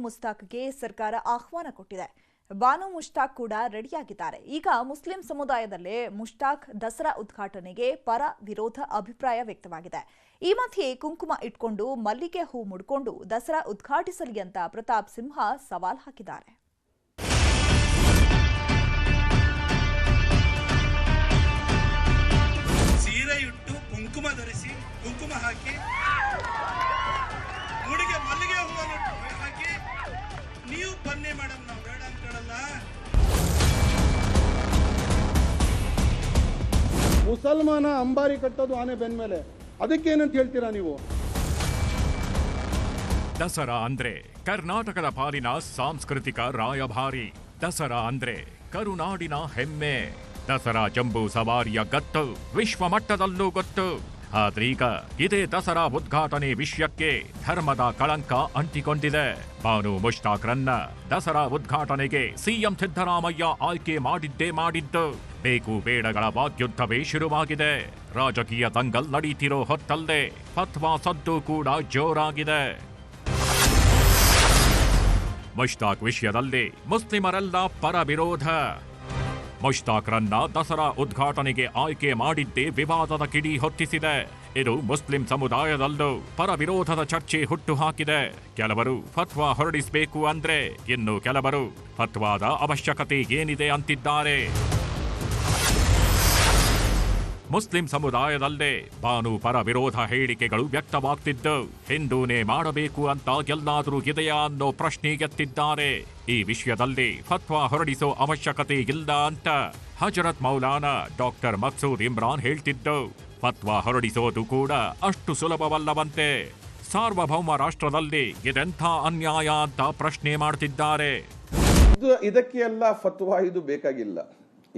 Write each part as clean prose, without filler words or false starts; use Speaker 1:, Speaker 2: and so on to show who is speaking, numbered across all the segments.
Speaker 1: ಮುಸ್ತಾಕ್ಗೆ ಸರ್ಕಾರ ಆಹ್ವಾನ ಕೊಟ್ಟಿದೆ. ಬಾನು ಮುಷ್ತಾಕ್ ಕೂಡ ರೆಡಿಯಾಗಿದ್ದಾರೆ. ಈಗ ಮುಸ್ಲಿಂ ಸಮುದಾಯದಲ್ಲೇ ಮುಷ್ತಾಕ್ ದಸರಾ ಉದ್ಘಾಟನೆಗೆ ಪರ ವಿರೋಧ ಅಭಿಪ್ರಾಯ ವ್ಯಕ್ತವಾಗಿದೆ. ಈ ಮಧ್ಯೆ ಕುಂಕುಮ ಇಟ್ಕೊಂಡು ಮಲ್ಲಿಗೆ ಹೂ ಮುಡ್ಕೊಂಡು ದಸರಾ ಉದ್ಘಾಟಿಸಲಿ ಅಂತ ಪ್ರತಾಪ್ ಸಿಂಹ ಸವಾಲ್ ಹಾಕಿದ್ದಾರೆ.
Speaker 2: ಸೀರೆಯುಟ್ಟು ಕುಂಕುಮ ಧರಿಸಿ ಕುಂಕುಮ ಹಾಕಿ ಮುಡಿಗೆ ಮಲ್ಲಿಗೆ ಹೂವನ್ನು ಹಾಕಿ ನೀವು ಬನ್ನಿ ಮೇಡಮ್, ನಾವು ಬೇಡ ಅಂತ ಹೇಳಲ್ಲ.
Speaker 3: ಮುಸಲ್ಮಾನ ಅಂಬಾರಿ ಕಟ್ಟೋದು ಆನೆ ಬೆನ್ ಮೇಲೆ, ಅದಕ್ಕೇನಂತ ಹೇಳ್ತೀರಾ ನೀವು?
Speaker 4: ದಸರಾ ಅಂದ್ರೆ ಕರ್ನಾಟಕದ ಪಾಲಿನ ಸಾಂಸ್ಕೃತಿಕ ರಾಯಭಾರಿ. ದಸರಾ ಅಂದ್ರೆ ಕರುನಾಡಿನ ಹೆಮ್ಮೆ. ದಸರಾ ಜಂಬೂ ಸವಾರಿಯ ಗತ್ತು ವಿಶ್ವ ಮಟ್ಟದಲ್ಲೂ ಗೊತ್ತು. ಆದ್ರೀಗ ಇದೇ ದಸರಾ ಉದ್ಘಾಟನೆ ವಿಷಯಕ್ಕೆ ಧರ್ಮದ ಕಳಂಕ ಅಂಟಿಕೊಂಡಿದೆ. ಬಾನು ಮುಷ್ತಾಕ್ರನ್ನ ದಸರಾ ಉದ್ಘಾಟನೆಗೆ ಸಿಎಂ ಸಿದ್ದರಾಮಯ್ಯ ಆಯ್ಕೆ ಮಾಡಿದ್ದು. ಬೇಕು ಬೇಡಗಳ ವಾಗ್ಯುದ್ಧವೇ ಶುರುವಾಗಿದೆ. ರಾಜಕೀಯ ದಂಗಲ್ ನಡೀತಿರೋ ಹೊತ್ತಲ್ಲೇ ಫತ್ವಾ ಸದ್ದು ಕೂಡ ಜೋರಾಗಿದೆ. ಮುಷ್ತಾಕ್ ವಿಷಯದಲ್ಲಿ ಮುಸ್ಲಿಮರೆಲ್ಲ ಪರ ವಿರೋಧ. ಮುಷ್ತಾಕ್ರನ್ನ ದಸರಾ ಉದ್ಘಾಟನೆಗೆ ಆಯ್ಕೆ ಮಾಡಿದ್ದೇ ವಿವಾದದ ಕಿಡಿ ಹೊತ್ತಿಸಿದೆ. ಇದು ಮುಸ್ಲಿಂ ಸಮುದಾಯದಲ್ಲೂ ಪರ ವಿರೋಧದ ಚರ್ಚೆ ಹುಟ್ಟುಹಾಕಿದೆ. ಕೆಲವರು ಫತ್ವಾ ಹೊರಡಿಸಬೇಕು ಅಂದ್ರೆ, ಇನ್ನು ಕೆಲವರು ಫತ್ವಾದ ಅವಶ್ಯಕತೆ ಏನಿದೆ ಅಂತಿದ್ದಾರೆ. ಮುಸ್ಲಿಂ ಸಮುದಾಯದಲ್ಲೇ ಬಾನು ಪರ ವಿರೋಧ ಹೇಳಿಕೆಗಳು ವ್ಯಕ್ತವಾಗ್ತಿದ್ದು, ಹಿಂದೂನೇ ಮಾಡಬೇಕು ಅಂತ ಎಲ್ಲಾದರೂ ಇದೆಯಾ ಅನ್ನೋ ಪ್ರಶ್ನೆ ಎತ್ತಿದ್ದಾರೆ. ಈ ವಿಷಯದಲ್ಲಿ ಫತ್ವಾ ಹೊರಡಿಸೋ ಅವಶ್ಯಕತೆ ಇಲ್ಲ ಅಂತ ಹಜರತ್ ಮೌಲಾನಾ ಡಾಕ್ಟರ್ ಮಕ್ಸೂದ್ ಇಮ್ರಾನ್ ಹೇಳ್ತಿದ್ದು, ಫತ್ವಾ ಹೊರಡಿಸೋದು ಕೂಡ ಅಷ್ಟು ಸುಲಭವಲ್ಲವಂತೆ. ಸಾರ್ವಭೌಮ ರಾಷ್ಟ್ರದಲ್ಲಿ ಇದೆಂಥ ಅನ್ಯಾಯ ಅಂತ ಪ್ರಶ್ನೆ ಮಾಡ್ತಿದ್ದಾರೆ.
Speaker 5: ಇದಕ್ಕೆ ಎಲ್ಲ ಫತ್ವಾ ಇದು ಬೇಕಾಗಿಲ್ಲ.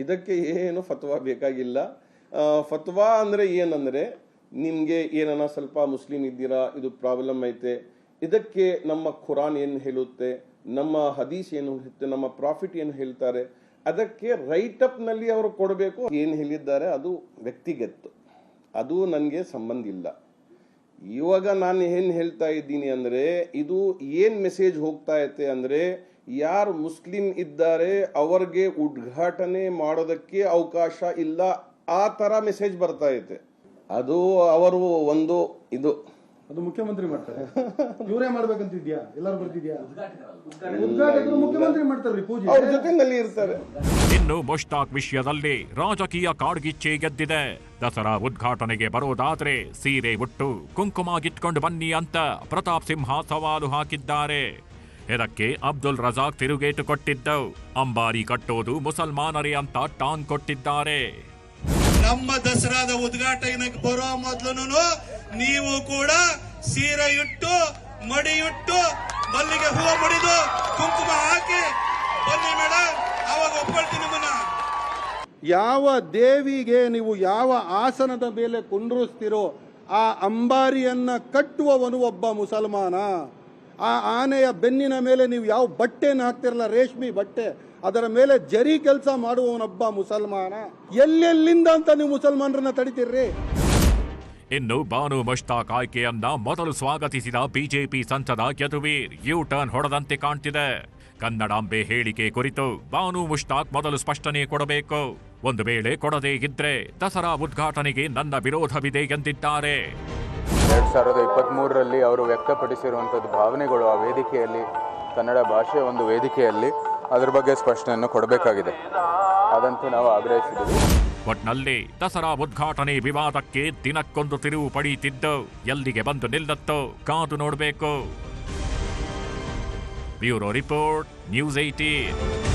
Speaker 5: ಇದಕ್ಕೆ ಏನು ಫತ್ವಾ ಬೇಕಾಗಿಲ್ಲ. ಫತ್ವಾ ಅಂದರೆ ಏನಂದರೆ, ನಿಮಗೆ ಏನನ್ನ ಸ್ವಲ್ಪ ಮುಸ್ಲಿಂ ಇದ್ದೀರಾ, ಇದು ಪ್ರಾಬ್ಲಮ್ ಐತೆ, ಇದಕ್ಕೆ ನಮ್ಮ ಖುರಾನ್ ಏನು ಹೇಳುತ್ತೆ, ನಮ್ಮ ಹದೀಸ್ ಏನು ಹೇಳುತ್ತೆ, ನಮ್ಮ ಪ್ರಾಫಿಟ್ ಏನು ಹೇಳ್ತಾರೆ, ಅದಕ್ಕೆ ರೈಟ್ ಅಪ್ನಲ್ಲಿ ಅವರು ಕೊಡಬೇಕು. ಏನು ಹೇಳಿದ್ದಾರೆ ಅದು ವ್ಯಕ್ತಿಗತ, ಅದು ನನಗೆ ಸಂಬಂಧ ಇಲ್ಲ. ಇವಾಗ ನಾನು ಏನು ಹೇಳ್ತಾ ಇದ್ದೀನಿ ಅಂದರೆ, ಇದು ಏನು ಮೆಸೇಜ್ ಹೋಗ್ತಾ ಐತೆ ಅಂದರೆ, ಯಾರು ಮುಸ್ಲಿಂ ಇದ್ದಾರೆ ಅವ್ರಿಗೆ ಉದ್ಘಾಟನೆ ಮಾಡೋದಕ್ಕೆ ಅವಕಾಶ ಇಲ್ಲ, ಆ ತರ ಮೆಸೇಜ್ ಬರ್ತಾ ಐತೆ. ಅದು ಅವರು ಒಂದು ಇದು
Speaker 3: ಅದು ಮುಖ್ಯಮಂತ್ರಿ ಮಾಡ್ತಾರೆ, ಇವರೇ ಮಾಡ್ಬೇಕಂತಿದ್ಯಾ? ಎಲ್ಲರೂ ಬರ್ತಿದ್ಯಾ? ಉದ್ಘಾಟಕರು ಮುಖ್ಯಮಂತ್ರಿ ಮಾಡ್ತಾರೆ, ಪೂಜೆ
Speaker 5: ಅವ್ರ ಜೊತೆನಲ್ಲಿ ಇರ್ತಾರೆ.
Speaker 4: ಇನ್ನು ಮುಷ್ತಾಕ್ ವಿಷಯದಲ್ಲಿ ರಾಜಕೀಯ ಕಾಡ್ಗಿಚ್ಚೆ ಗೆದ್ದಿದೆ. ದಸರಾ ಉದ್ಘಾಟನೆಗೆ ಬರೋದಾದ್ರೆ ಸೀರೆ ಉಟ್ಟು ಕುಂಕುಮ ಗಿಟ್ಕೊಂಡು ಬನ್ನಿ ಅಂತ ಪ್ರತಾಪ್ ಸಿಂಹ ಸವಾಲು ಹಾಕಿದ್ದಾರೆ. ಇದಕ್ಕೆ ಅಬ್ದುಲ್ ರಜಾಕ್ ತಿರುಗೇಟು ಕೊಟ್ಟಿದ್ದು, ಅಂಬಾರಿ ಕಟ್ಟೋದು ಮುಸಲ್ಮಾನರೇ ಅಂತ ಟಾಂಗ್ ಕೊಟ್ಟಿದ್ದಾರೆ.
Speaker 2: ನಮ್ಮ ದಸರಾದ ಉದ್ಘಾಟನೆಗೆ ಬರೋ ಮೊದಲು ನೀವು ಕೂಡ ಸೀರೆ ಇಟ್ಟು ಮಡಿಯುಟ್ಟು ಮಲ್ಲಿಗೆ ಹೂವು ಮುಡಿದು ಕುಂಕುಮ ಹಾಕಿ ಬನ್ನಿ ಮೇಡಮ್, ಅವಾಗ ಒಪ್ಕೊಳ್ತೀನಿ ನಿಮ್ಮನ್ನ.
Speaker 3: ಯಾವ ದೇವಿಗೆ ನೀವು ಯಾವ ಆಸನದ ಮೇಲೆ ಕುಂಡ್ರಿಸ್ತಿರೋ ಆ ಅಂಬಾರಿಯನ್ನ ಕಟ್ಟುವವನು ಒಬ್ಬ ಮುಸಲ್ಮಾನ. ಆ ಆನೆಯ ಬೆನ್ನಿನ ಮೇಲೆ ನೀವು ಯಾವ ಬಟ್ಟೆನ ಹಾಕ್ತಿರಲ್ಲ, ರೇಷ್ಮೆ ಬಟ್ಟೆ, ಅದರ ಮೇಲೆ ಜರಿ ಕೆಲಸ ಮಾಡುವವನೊಬ್ಬ ಮುಸಲ್ಮಾನ. ಎಲ್ಲೆಲ್ಲಿಂದ ಅಂತ ನೀವು ಮುಸಲ್ಮಾನರನ್ನ ತಡಿತೀರ್ರಿ?
Speaker 4: ಇನ್ನು ಬಾನು ಮುಷ್ತಾಕ್ ಆಯ್ಕೆಯನ್ನ ಮೊದಲು ಸ್ವಾಗತಿಸಿದ ಬಿಜೆಪಿ ಸಂಸದ ಯದುವೀರ್ ಯು ಟರ್ನ್ ಹೊಡೆದಂತೆ ಕಾಣ್ತಿದೆ. ಕನ್ನಡಾಂಬೆ ಹೇಳಿಕೆ ಕುರಿತು ಬಾನು ಮುಷ್ತಾಕ್ ಮೊದಲು ಸ್ಪಷ್ಟನೆ ಕೊಡಬೇಕು. ಒಂದು ವೇಳೆ ಕೊಡದೇ ಇದ್ರೆ ದಸರಾ ಉದ್ಘಾಟನೆಗೆ ನನ್ನ ವಿರೋಧವಿದೆ ಎಂದಿದ್ದಾರೆ.
Speaker 6: 2023ರಲ್ಲಿ ಅವರು ವ್ಯಕ್ತಪಡಿಸಿರುವಂಥದ್ದು ಭಾವನೆಗಳು ಆ ವೇದಿಕೆಯಲ್ಲಿ, ಕನ್ನಡ ಭಾಷೆಯ ಒಂದು ವೇದಿಕೆಯಲ್ಲಿ ಅದರ ಬಗ್ಗೆ ಸ್ಪಷ್ಟನೆಯನ್ನು ಕೊಡಬೇಕಾಗಿದೆ. ಅದಂತೂ ನಾವು ಆಗ್ರಹಿಸಿದ್ದೀವಿ.
Speaker 4: ಒಟ್ನಲ್ಲಿ ದಸರಾ ಉದ್ಘಾಟನೆ ವಿವಾದಕ್ಕೆ ದಿನಕ್ಕೊಂದು ತಿರುವು ಪಡೆಯುತ್ತಿದ್ದು, ಎಲ್ಲಿಗೆ ಬಂದು ನಿಲ್ಲತ್ತೋ ಕಾದು ನೋಡಬೇಕು. Bureau report, news 18.